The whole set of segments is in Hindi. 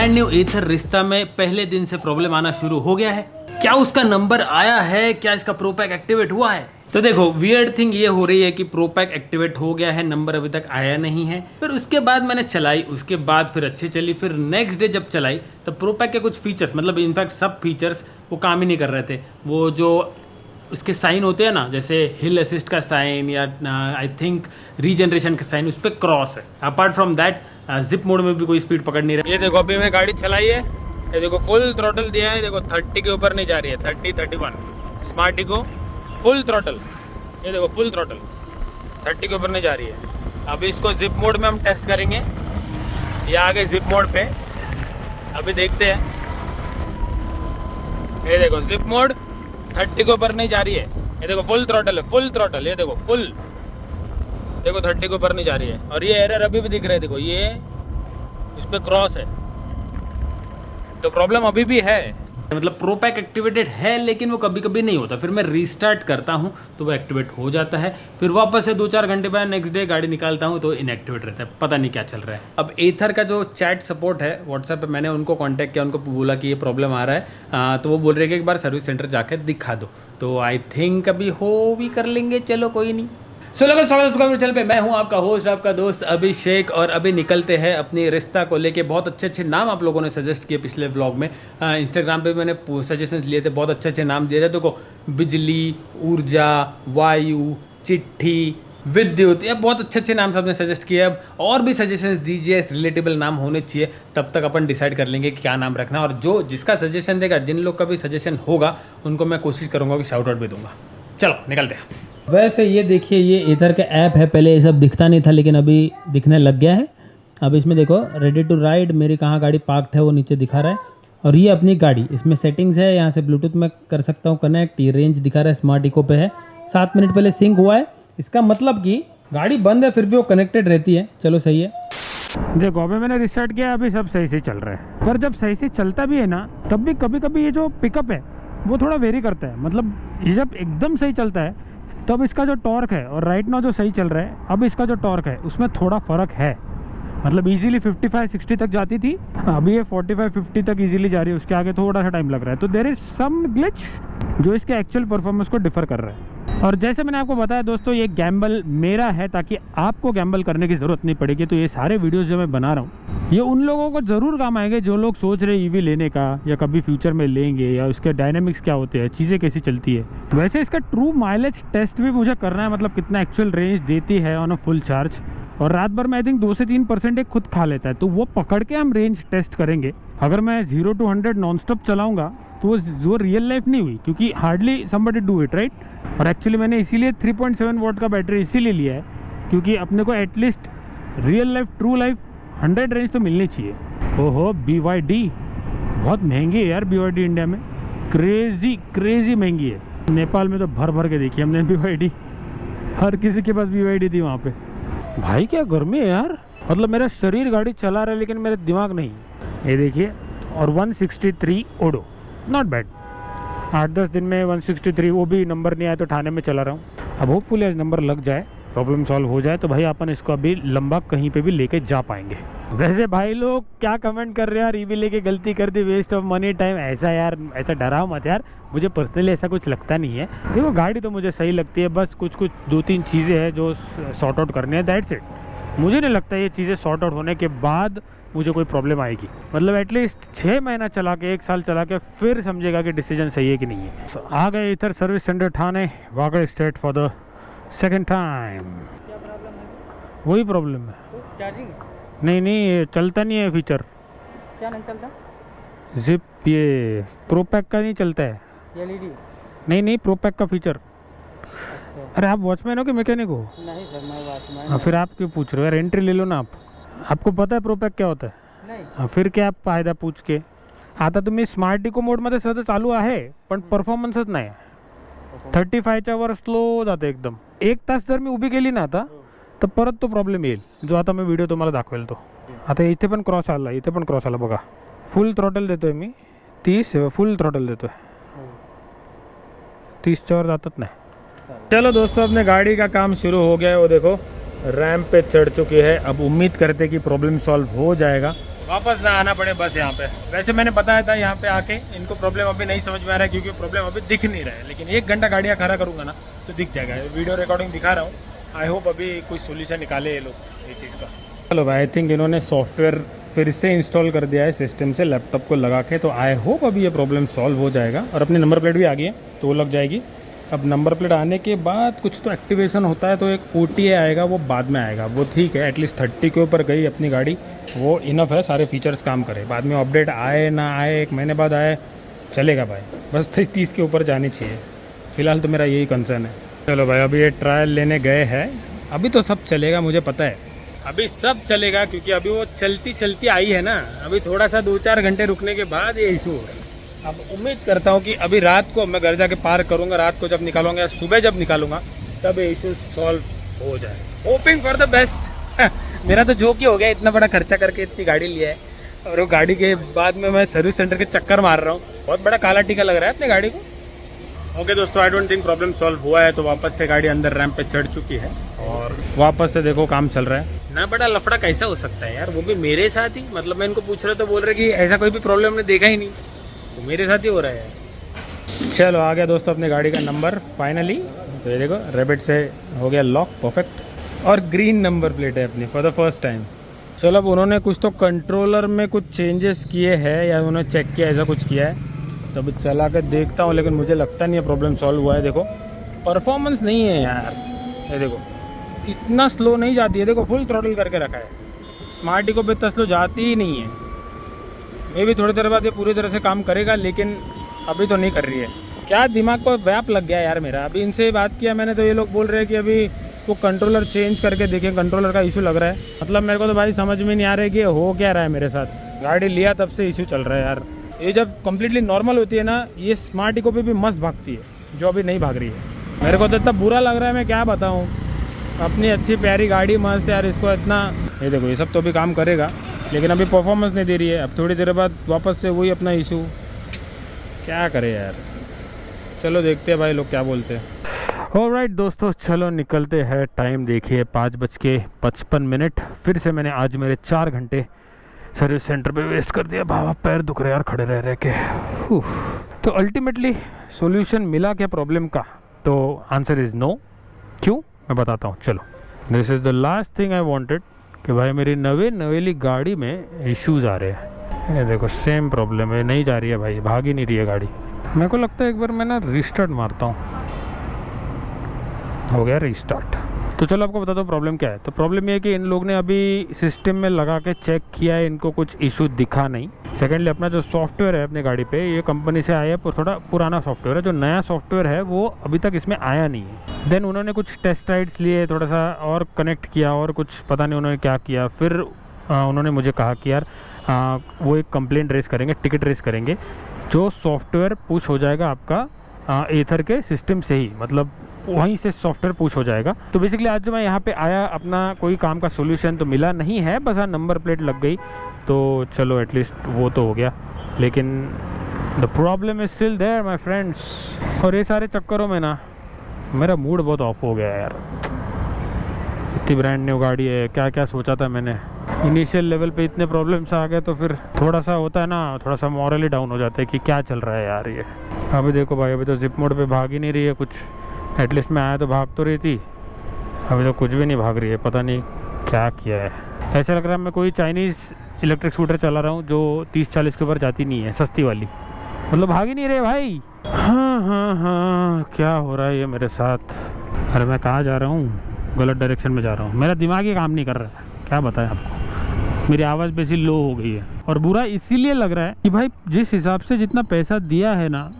ब्रांड न्यू एथर रिश्ता में पहले दिन से प्रॉब्लम आना शुरू हो गया है। क्या उसका नंबर आया है, क्या इसका प्रो पैक एक्टिवेट हुआ है? तो देखो वियर्ड थिंग ये हो रही है कि प्रो पैक एक्टिवेट हो गया है, नंबर अभी तक आया नहीं है। फिर उसके बाद मैंने चलाई, उसके बाद फिर अच्छी चली। फिर नेक्स्ट डे जब चलाई तब प्रो पैक के कुछ फीचर्स, मतलब इनफैक्ट सब फीचर्स वो काम ही नहीं कर रहे थे। वो जो उसके साइन होते हैं ना, जैसे हिल असिस्ट का साइन या आई थिंक रीजनरेशन का साइन, उस पर क्रॉस है। Apart from that zip mode में भी कोई स्पीड पकड़ नहीं रही। ये देखो अभी मैं गाड़ी चलाई है, ये देखो फुल थ्रॉटल दिया है, देखो 30 के ऊपर नहीं जा रही है, 30 31 स्मार्ट इको फुल थ्रॉटल। ये देखो फुल थ्रॉटल 30 के ऊपर नहीं जा रही है। अभी इसको जिप मोड में हम टेस्ट करेंगे। ये आ गए जिप मोड पे, अभी देखते हैं। ये देखो जिप मोड 30 के ऊपर नहीं जा रही है। ये देखो फुल थ्रॉटल है, फुल थ्रॉटल। ये देखो फुल, देखो 30 के ऊपर नहीं जा रही है। और ये एरर अभी भी दिख रहा है, देखो ये इस पे क्रॉस है, तो प्रॉब्लम अभी भी है। मतलब प्रो पैक एक्टिवेटेड है लेकिन वो कभी कभी नहीं होता। फिर मैं रीस्टार्ट करता हूँ तो वो एक्टिवेट हो जाता है। फिर वापस से 2-4 घंटे बाद नेक्स्ट डे गाड़ी निकालता हूँ तो इनएक्टिवेट रहता है, पता नहीं क्या चल रहा है। अब एथर का जो चैट सपोर्ट है व्हाट्सएप पे, मैंने उनको कांटेक्ट किया, उनको बोला कि ये प्रॉब्लम आ रहा है। तो वो बोल रहे हैं कि एक बार सर्विस सेंटर जाकर दिखा दो। तो आई थिंक अभी हो भी कर लेंगे, चलो कोई नहीं। सो लोगों स्वागत चैनल पे, मैं हूं आपका होस्ट, आपका दोस्त अभिषेक। और अभी निकलते हैं अपनी रिश्ता को लेके। बहुत अच्छे नाम आप लोगों ने सजेस्ट किए पिछले व्लॉग में। इंस्टाग्राम पे मैंने सजेशंस लिए थे, बहुत अच्छे नाम दिए थे। देखो बिजली, ऊर्जा, वायु, चिट्ठी, विद्युत, ये बहुत अच्छे नाम सबने सजेस्ट किए। अब और भी सजेशंस दीजिए, रिलेटेबल नाम होने चाहिए, तब तक अपन डिसाइड कर लेंगे कि क्या नाम रखना। और जो जिसका सजेशन देगा, जिन लोग का भी सजेशन होगा, उनको मैं कोशिश करूँगा कि शाउट आउट भी दूंगा। चलो निकलते हैं। वैसे ये देखिए, ये एथर का ऐप है। पहले ये सब दिखता नहीं था लेकिन अभी दिखने लग गया है। अब इसमें देखो रेडी टू राइड, मेरी कहाँ गाड़ी पार्क्ड है वो नीचे दिखा रहा है। और ये अपनी गाड़ी, इसमें सेटिंग्स है, यहाँ से ब्लूटूथ में कर सकता हूँ कनेक्ट। ये रेंज दिखा रहा है, स्मार्ट इको पे है। 7 मिनट पहले सिंक हुआ है, इसका मतलब कि गाड़ी बंद है फिर भी वो कनेक्टेड रहती है। चलो सही है। देखो अभी मैंने रिस्टार्ट किया, अभी सब सही से चल रहा है। पर जब सही से चलता भी है ना, तब भी कभी कभी ये जो पिकअप है वो थोड़ा वेरी करता है। मतलब ये जब एकदम सही चलता है तो अब इसका जो टॉर्क है, और राइट नाउ जो सही चल रहा है, अब इसका जो टॉर्क है उसमें थोड़ा फ़र्क है। मतलब इजीली 55-60 तक जाती थी, अभी ये 45-50 तक इजीली जा रही है। उसके आगे थोड़ा सा टाइम लग रहा है। तो देयर इज सम ग्लिच जो इसके एक्चुअल परफॉर्मेंस को डिफर कर रहा है। और जैसे मैंने आपको बताया दोस्तों, ये गैम्बल मेरा है ताकि आपको गैम्बल करने की ज़रूरत नहीं पड़ेगी। तो ये सारे वीडियोस जो मैं बना रहा हूँ, ये उन लोगों को ज़रूर काम आएंगे जो लोग सोच रहे ईवी लेने का, या कभी फ्यूचर में लेंगे, या उसके डायनेमिक्स क्या होते हैं, चीज़ें कैसी चलती है। वैसे इसका ट्रू माइलेज टेस्ट भी मुझे करना है, मतलब कितना एक्चुअल रेंज देती है ऑन अ फुल चार्ज। और रात भर में आई थिंक 2 से 3% एक खुद खा लेता है, तो वो पकड़ के हम रेंज टेस्ट करेंगे। अगर मैं 0 to 100 नॉन स्टॉप चलाऊंगा तो वो रियल लाइफ नहीं हुई, क्योंकि hardly somebody do it, right. और एक्चुअली मैंने इसीलिए 3.7 वोल्ट का बैटरी इसीलिए लिया है, क्योंकि अपने को at least real life, true life 100 range तो मिलनी चाहिए। ओहो BYD बहुत महंगी है यार। BYD इंडिया में क्रेजी महंगी है। नेपाल में तो भर के देखी हमने BYD, हर किसी के पास BYD थी वहाँ पे। भाई क्या गर्मी है यार, मतलब मेरा शरीर गाड़ी चला रहा है लेकिन मेरा दिमाग नहीं। ये देखिए, और 163 ओडो, नॉट बैड। 8-10 दिन में 163, वो भी नंबर नहीं आया तो ठाणे में चला रहा हूँ। अब होपफुली आज नंबर लग जाए, प्रॉब्लम सॉल्व हो जाए, तो भाई अपन इसको अभी लंबा कहीं पे भी लेके जा पाएंगे। वैसे भाई लोग क्या कमेंट कर रहे हैं यार, ईवी लेके गलती कर दी, वेस्ट ऑफ मनी टाइम। ऐसा यार, ऐसा डराओ मत यार, मुझे पर्सनली ऐसा कुछ लगता नहीं है। देखो गाड़ी तो मुझे सही लगती है, बस कुछ 2-3 चीज़ें हैं जो सॉर्ट आउट करनी है, दैट्स इट। मुझे नहीं लगता ये चीज़ें सॉर्ट आउट होने के बाद मुझे कोई प्रॉब्लम आएगी। मतलब एटलीस्ट 6 महीना चला के, 1 साल चला के फिर समझेगा कि डिसीजन सही है कि नहीं है। So, आ गए इधर service centre Thane, Vagad state for the second time. क्या प्रॉब्लम है? वही प्रॉब्लम है। तो चार्जिंग नहीं चलता नहीं है फीचर। क्या नहीं चलता? जिप, ये प्रो पैक का नहीं चलता है। LED? नहीं प्रो पैक का फीचर। अच्छा। अरे आप वॉचमैन हो कि मैकेनिक हो? नहीं सर, मैं वॉचमैन। हाँ, फिर आप क्यों पूछ रहे हो यार, एंट्री ले लो ना आप। आपको पता है प्रो पैक क्या होता है? नाही. हाँ, फिर क्या आप फायदा पूछ के। आता तुम्ही स्मार्ट इको मोडमध्ये सध्या चालू आहे पण परफॉर्मन्सच नाही. 35च्या वर स्लो जाते एकदम. 1 तास जर मी उभी केली ना आता तर परत तो प्रॉब्लेम येईल जो आता मी व्हिडिओ तुम्हाला दाखवेल तो. आता इथे पण क्रॉस आला, इथे पण क्रॉस आला बघा. फुल थ्रॉटल देतोय मी 30, फुल थ्रॉटल देतोय 30च्या वर जातच नाही. चलो दोस्तों, अपने गाड़ी का काम शुरू हो गया है. वो देखो रैंप पे चढ़ चुकी है. अब उम्मीद करते कि प्रॉब्लम सॉल्व हो जाएगा. वापस ना आना पड़े बस यहाँ पे। वैसे मैंने बताया था यहाँ पे आके इनको प्रॉब्लम अभी नहीं समझ में आ रहा है क्योंकि प्रॉब्लम अभी दिख नहीं रहा है, लेकिन 1 घंटा गाड़ियाँ खड़ा करूँगा ना तो दिख जाएगा। वीडियो रिकॉर्डिंग दिखा रहा हूँ, आई होप अभी कोई सोल्यूशन निकाले ये लोग ये चीज़ का। चलो भाई, आई थिंक इन्होंने सॉफ्टवेयर फिर से इंस्टॉल कर दिया है सिस्टम से लैपटॉप को लगा के, तो आई होप अभी ये प्रॉब्लम सॉल्व हो जाएगा। और अपनी नंबर प्लेट भी आ गई है तो वो लग जाएगी। अब नंबर प्लेट आने के बाद कुछ तो एक्टिवेशन होता है, तो एक OTA आएगा, वो बाद में आएगा। वो ठीक है, एटलीस्ट 30 के ऊपर गई अपनी गाड़ी, वो इनफ है, सारे फीचर्स काम करे। बाद में अपडेट आए ना आए, 1 महीने बाद आए, चलेगा भाई, बस 30 के ऊपर जानी चाहिए। फिलहाल तो मेरा यही कंसर्न है। चलो भाई, अभी ये ट्रायल लेने गए हैं, अभी तो सब चलेगा, मुझे पता है अभी सब चलेगा क्योंकि अभी वो चलती चलती आई है ना। अभी थोड़ा सा 2-4 घंटे रुकने के बाद ये इशू हो रहा है। अब उम्मीद करता हूँ कि अभी रात को मैं घर जाके पार्क करूँगा, रात को जब निकालूंगा या सुबह जब निकालूंगा तब ये इशू सॉल्व हो जाए। Hoping for the best. मेरा तो जोक ही हो गया, इतना बड़ा खर्चा करके इतनी गाड़ी लिया है और वो गाड़ी के बाद में मैं सर्विस सेंटर के चक्कर मार रहा हूँ। बहुत बड़ा काला टीका लग रहा है अपनी गाड़ी को। ओके दोस्तों, I don't think problem solve हुआ है, तो वापस से गाड़ी अंदर रैंप पे चढ़ चुकी है और वापस से देखो काम चल रहा है ना। बड़ा लफड़ा कैसा हो सकता है यार, वो भी मेरे साथ ही। मतलब मैं इनको पूछ रहा तो बोल रहे कि ऐसा कोई भी प्रॉब्लम हमने देखा ही नहीं, तो मेरे साथ ही हो रहा है। चलो आ गया दोस्तों अपने गाड़ी का नंबर फाइनली। तो ये देखो रैबिट से हो गया लॉक, परफेक्ट। और ग्रीन नंबर प्लेट है अपनी फॉर द फर्स्ट टाइम। चलो अब उन्होंने कुछ तो कंट्रोलर में कुछ चेंजेस किए हैं या उन्होंने चेक किया, ऐसा कुछ किया है, तो अभी चला कर देखता हूँ, लेकिन मुझे लगता नहीं है प्रॉब्लम सॉल्व हुआ है। देखो परफॉर्मेंस नहीं है यार, ये देखो इतना स्लो नहीं जाती है। देखो फुल थ्रॉटल करके रखा है, स्मार्ट इको पे इतना स्लो जाती ही नहीं है। मे भी थोड़ी देर बाद ये पूरी तरह से काम करेगा, लेकिन अभी तो नहीं कर रही है। क्या दिमाग को व्याप लग गया यार मेरा। अभी इनसे बात किया मैंने तो ये लोग बोल रहे हैं कि अभी वो कंट्रोलर चेंज करके देखें, कंट्रोलर का इशू लग रहा है। मतलब मेरे को तो भाई समझ में नहीं आ रहा है कि हो क्या रहा है मेरे साथ। गाड़ी लिया तब से इशू चल रहा है यार। ये जब कम्प्लीटली नॉर्मल होती है ना, ये स्मार्ट इको पे भी मस्त भागती है, जो अभी नहीं भाग रही है। मेरे को तो इतना बुरा लग रहा है, मैं क्या बताऊँ। अपनी अच्छी प्यारी गाड़ी मस्त यार, इसको इतना, ये देखो ये सब तो भी काम करेगा, लेकिन अभी परफॉर्मेंस नहीं दे रही है। अब थोड़ी देर बाद वापस से वही अपना इशू, क्या करे यार। चलो देखते हैं भाई लोग क्या बोलते हैं। ऑलराइट दोस्तों, चलो निकलते हैं। टाइम देखिए 5:55। फिर से मैंने आज मेरे 4 घंटे सर्विस सेंटर पे वेस्ट कर दिया। भावा पैर दुख रहे यार खड़े रह के। तो अल्टीमेटली सॉल्यूशन मिला क्या प्रॉब्लम का? तो आंसर इज़ नो। क्यों, मैं बताता हूँ। चलो, this is the last thing I wanted कि भाई मेरी नवेली गाड़ी में इश्यूज आ रहे हैं। ये देखो सेम प्रॉब्लम है, नहीं जा रही है भाई, भाग ही नहीं रही है गाड़ी। मेरे को लगता है एक बार मैं ना रिस्टार्ट मारता हूँ। हो गया रिस्टार्ट। तो चलो आपको बता दो प्रॉब्लम क्या है। तो प्रॉब्लम ये है कि इन लोग ने अभी सिस्टम में लगा के चेक किया है, इनको कुछ इशू दिखा नहीं। सेकेंडली अपना जो सॉफ्टवेयर है अपनी गाड़ी पे, ये कंपनी से आया है, थोड़ा पुराना सॉफ्टवेयर है। जो नया सॉफ्टवेयर है वो अभी तक इसमें आया नहीं है। देन उन्होंने कुछ टेस्ट राइड्स लिए, थोड़ा सा और कनेक्ट किया और कुछ पता नहीं उन्होंने क्या किया। फिर उन्होंने मुझे कहा कि यार वो एक कंप्लेंट रेस करेंगे, टिकट रेस करेंगे। जो सॉफ्टवेयर पुश हो जाएगा आपका एथर के सिस्टम से ही, मतलब वहीं से सॉफ्टवेयर पुश हो जाएगा। तो बेसिकली आज जो मैं यहाँ पे आया, अपना कोई काम का सोल्यूशन तो मिला नहीं है, बस नंबर प्लेट लग गई। तो चलो एटलीस्ट वो तो हो गया, लेकिन the problem is still there my friends. और ये सारे चक्करों में ना मेरा मूड बहुत ऑफ हो गया यार। इतनी ब्रांड न्यू गाड़ी है, क्या क्या सोचा था मैंने। इनिशियल लेवल पे इतने प्रॉब्लम्स आ गए तो फिर थोड़ा सा होता है ना, थोड़ा सा मॉरली डाउन हो जाता है कि क्या चल रहा है यार ये। अभी देखो भाई, अभी तो जिप मोड पे भाग ही नहीं रही है कुछ। एटलीस्ट मैं आया तो भाग तो रही थी, अभी तो कुछ भी नहीं भाग रही है। पता नहीं क्या किया है। ऐसा लग रहा है मैं कोई चाइनीज़ इलेक्ट्रिक स्कूटर चला रहा हूँ जो 30-40 के ऊपर जाती नहीं है, सस्ती वाली। मतलब भाग ही नहीं रहे भाई। हाँ, क्या हो रहा है ये मेरे साथ। अरे मैं कहाँ जा रहा हूँ, गलत डायरेक्शन में जा रहा हूँ। मेरा दिमाग ही काम नहीं कर रहा है, क्या बताएं आपको। मेरी आवाज़ बेसी लो हो गई है और बुरा इसीलिए लग रहा है कि भाई जिस हिसाब से जितना पैसा दिया है ना,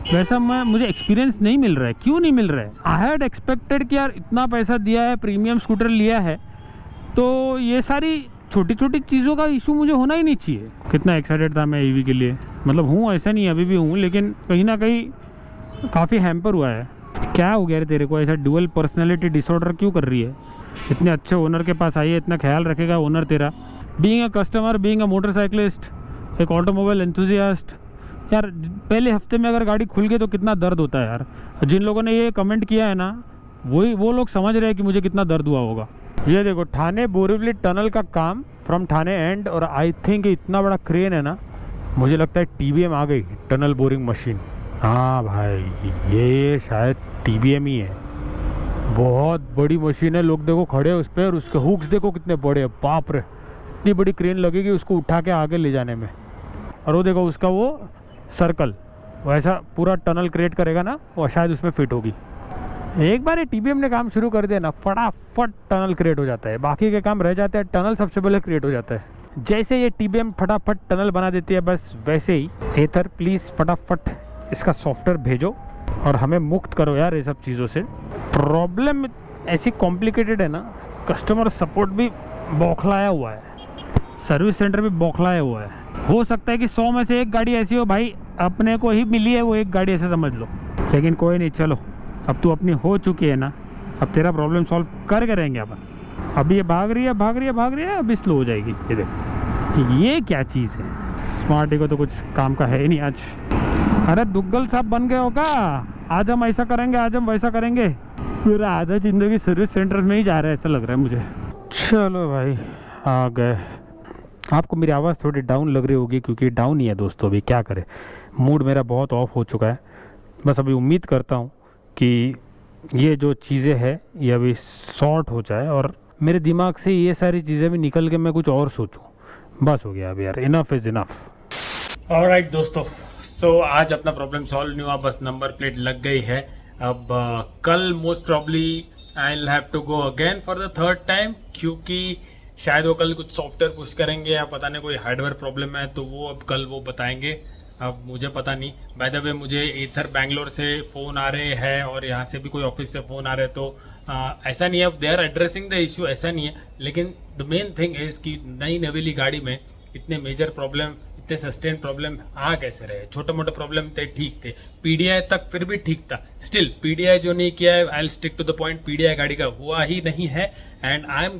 वैसा मुझे एक्सपीरियंस नहीं मिल रहा है। क्यों नहीं मिल रहा है? आई हैड एक्सपेक्टेड कि यार इतना पैसा दिया है, प्रीमियम स्कूटर लिया है, तो ये सारी छोटी छोटी चीज़ों का इशू मुझे होना ही नहीं चाहिए। कितना एक्साइटेड था मैं ईवी के लिए, मतलब हूँ, ऐसा नहीं अभी भी हूँ, लेकिन कहीं ना कहीं काफ़ी हैम्पर हुआ है। क्या हो गया रे तेरे को, ऐसा डुअल पर्सनैलिटी डिसऑर्डर क्यों कर रही है? इतने अच्छे ओनर के पास आई है, इतना ख्याल रखेगा ओनर तेरा। Being a customer, being a motorcyclist, एक ऑटोमोबाइल एंथुजियास्ट, यार पहले हफ्ते में अगर गाड़ी खुल गई तो कितना दर्द होता है यार। जिन लोगों ने ये कमेंट किया है ना, वो लोग समझ रहे हैं कि मुझे कितना दर्द हुआ होगा। ये देखो ठाणे बोरीवली टनल का काम फ्रॉम ठाणे एंड, और आई थिंक इतना बड़ा क्रेन है ना, मुझे लगता है TBM आ गई, टनल बोरिंग मशीन। हाँ भाई ये शायद TBM ही है, बहुत बड़ी मशीन है। लोग देखो खड़े हैं उस पर, और उसके हुक्स देखो कितने बड़े हैं, बाप रे, इतनी बड़ी क्रेन लगेगी उसको उठा के आगे ले जाने में। और वो देखो उसका वो सर्कल वैसा पूरा टनल क्रिएट करेगा ना, वो शायद उसमें फिट होगी। एक बार ये TBM ने काम शुरू कर दिया ना, फटाफट टनल क्रिएट हो जाता है, बाकी के काम रह जाते हैं, टनल सबसे पहले क्रिएट हो जाता है। जैसे ये TBM फटाफट टनल बना देती है, बस वैसे ही एथर प्लीज़ फटाफट इसका सॉफ्टवेयर भेजो और हमें मुक्त करो यार ये सब चीज़ों से। प्रॉब्लम ऐसी कॉम्प्लिकेटेड है ना, कस्टमर सपोर्ट भी बौखलाया हुआ है, सर्विस सेंटर भी बौखलाया हुआ है। हो सकता है कि 100 में से एक गाड़ी ऐसी हो भाई, अपने को ही मिली है वो एक गाड़ी, ऐसे समझ लो। लेकिन कोई नहीं, चलो अब तू अपनी हो चुकी है ना, अब तेरा प्रॉब्लम सॉल्व करके रहेंगे अपन। अभी ये भाग रही है, अभी स्लो हो जाएगी। ये देख ये क्या चीज़ है, स्मार्टी को तो कुछ काम का है ही नहीं आज। अरे दुग्गल साहब बन गए हो क्या? आज हम ऐसा करेंगे, आज हम वैसा करेंगे, फिर आधा जिंदगी सर्विस सेंटर में ही जा रहा है ऐसा लग रहा है मुझे। चलो भाई आ गए। आपको मेरी आवाज़ थोड़ी डाउन लग रही होगी, क्योंकि डाउन ही है दोस्तों, अभी क्या करें, मूड मेरा बहुत ऑफ हो चुका है। बस अभी उम्मीद करता हूँ कि ये जो चीज़ें हैं ये अभी सॉर्ट हो जाए और मेरे दिमाग से ये सारी चीज़ें भी निकल के मैं कुछ और सोचूं। बस हो गया अभी यार, इनफ इज़ इनफ। ऑलराइट दोस्तों, सो आज अपना प्रॉब्लम सॉल्व नहीं हुआ, बस नंबर प्लेट लग गई है। अब कल most probably I will have to go again for the third time, क्योंकि शायद वो कल कुछ सॉफ्टवेयर पुश करेंगे या पता नहीं कोई हार्डवेयर प्रॉब्लम है, तो वो अब कल वो बताएंगे। अब मुझे पता नहीं। बाय द वे मुझे एथर बैंगलोर से फ़ोन आ रहे हैं और यहाँ से भी कोई ऑफिस से फ़ोन आ रहे हैं, तो ऐसा नहीं है they are addressing the issue, ऐसा नहीं है। लेकिन द मेन थिंग इज़ कि नई नवेली गाड़ी में इतने मेजर प्रॉब्लम, इतने सस्टेन प्रॉब्लम आ कैसे रहे। छोटे मोटे प्रॉब्लम थे, ठीक थे, PDI तक फिर भी ठीक था। स्टिल PDI जो नहीं किया है, I will stick to the point, PDI गाड़ी का हुआ ही नहीं है। And I am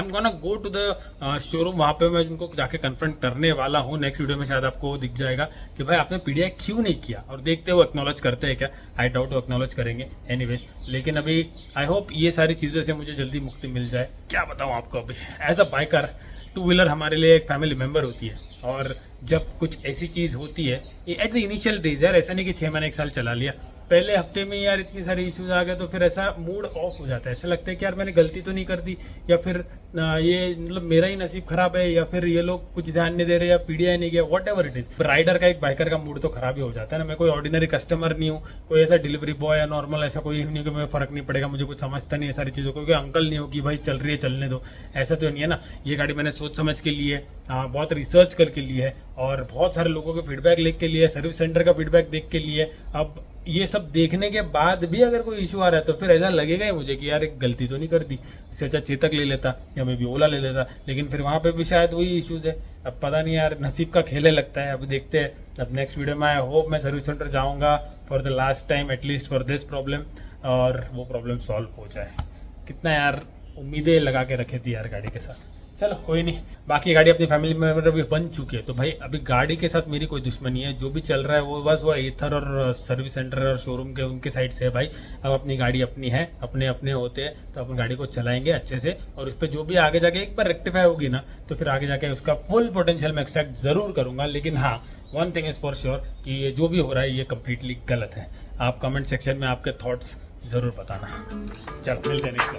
gonna go to the showroom, वहाँ पे मैं उनको जाके कन्फ्रंट करने वाला हूँ। नेक्स्ट वीडियो में शायद आपको दिख जाएगा कि भाई आपने PDI क्यों नहीं किया, और देखते हो एक्नॉलेज करते हैं क्या। आई डाउट वो एक्नॉलेज करेंगे एनीवेज, लेकिन अभी आई होप ये सारी चीज़ों से मुझे जल्दी मुक्ति मिल जाए। क्या बताऊँ आपको, अभी as a biker two wheeler हमारे लिए एक फैमिली मेंबर होती है, और जब कुछ ऐसी चीज़ होती है एट द इनिशियल डेज, यार ऐसा नहीं कि 6 महीने 1 साल चला लिया, पहले हफ्ते में यार इतनी सारी इश्यूज आ गए, तो फिर ऐसा मूड ऑफ हो जाता है। ऐसा लगता है कि यार मैंने गलती तो नहीं कर दी, या फिर ये मतलब मेरा ही नसीब खराब है, या फिर ये लोग कुछ ध्यान नहीं दे रहे, या PDI नहीं गया, whatever it is. Rider का, एक बाइकर का मूड तो खराब ही हो जाता है ना। मैं कोई ऑर्डिनरी कस्टमर नहीं हूँ, कोई ऐसा डिलीवरी बॉय या नॉर्मल ऐसा कोई नहीं कि मुझे फर्क नहीं पड़ेगा, मुझे कुछ समझता नहीं है सारी चीज़ों को, कोई अंकल नहीं हो कि भाई चल रही है चलने दो, ऐसा तो नहीं है ना। ये गाड़ी मैंने सोच समझ के लिए, बहुत रिसर्च करके लिए है, और बहुत सारे लोगों के फीडबैक लिख के लिए, सर्विस सेंटर का फीडबैक देख के लिए। अब ये सब देखने के बाद भी अगर कोई इशू आ रहा है, तो फिर ऐसा लगेगा ही मुझे कि यार एक गलती तो नहीं कर दी, इससे अच्छा चेतक ले लेता या मैं भी ओला ले लेता। लेकिन फिर वहां पे भी शायद वही इश्यूज है। अब पता नहीं यार, नसीब का खेल लगता है। अब देखते हैं, अब नेक्स्ट वीडियो में आई होप मैं सर्विस सेंटर जाऊंगा for the last time, at least for this problem, और वो प्रॉब्लम सॉल्व हो जाए। कितना यार उम्मीदें लगा के रखे थी यार गाड़ी के साथ। चलो कोई नहीं, बाकी गाड़ी अपनी फैमिली मेंबर भी बन चुकी है, तो भाई अभी गाड़ी के साथ मेरी कोई दुश्मनी है। जो भी चल रहा है वो बस वो एथर और सर्विस सेंटर और शोरूम के उनके साइड से है भाई। अब अपनी गाड़ी अपनी है, अपने अपने होते हैं, तो अपन गाड़ी को चलाएंगे अच्छे से, और उस पर जो भी आगे जाके एक बार रेक्टिफाई होगी ना, तो फिर आगे जाके उसका फुल पोटेंशियल मैं एक्सट्रैक्ट जरूर करूंगा। लेकिन हाँ, one thing is for sure कि ये जो भी हो रहा है ये कम्प्लीटली गलत है। आप कमेंट सेक्शन में आपके थॉट्स जरूर बताना। चलो मिलते हैं नेक्स्ट।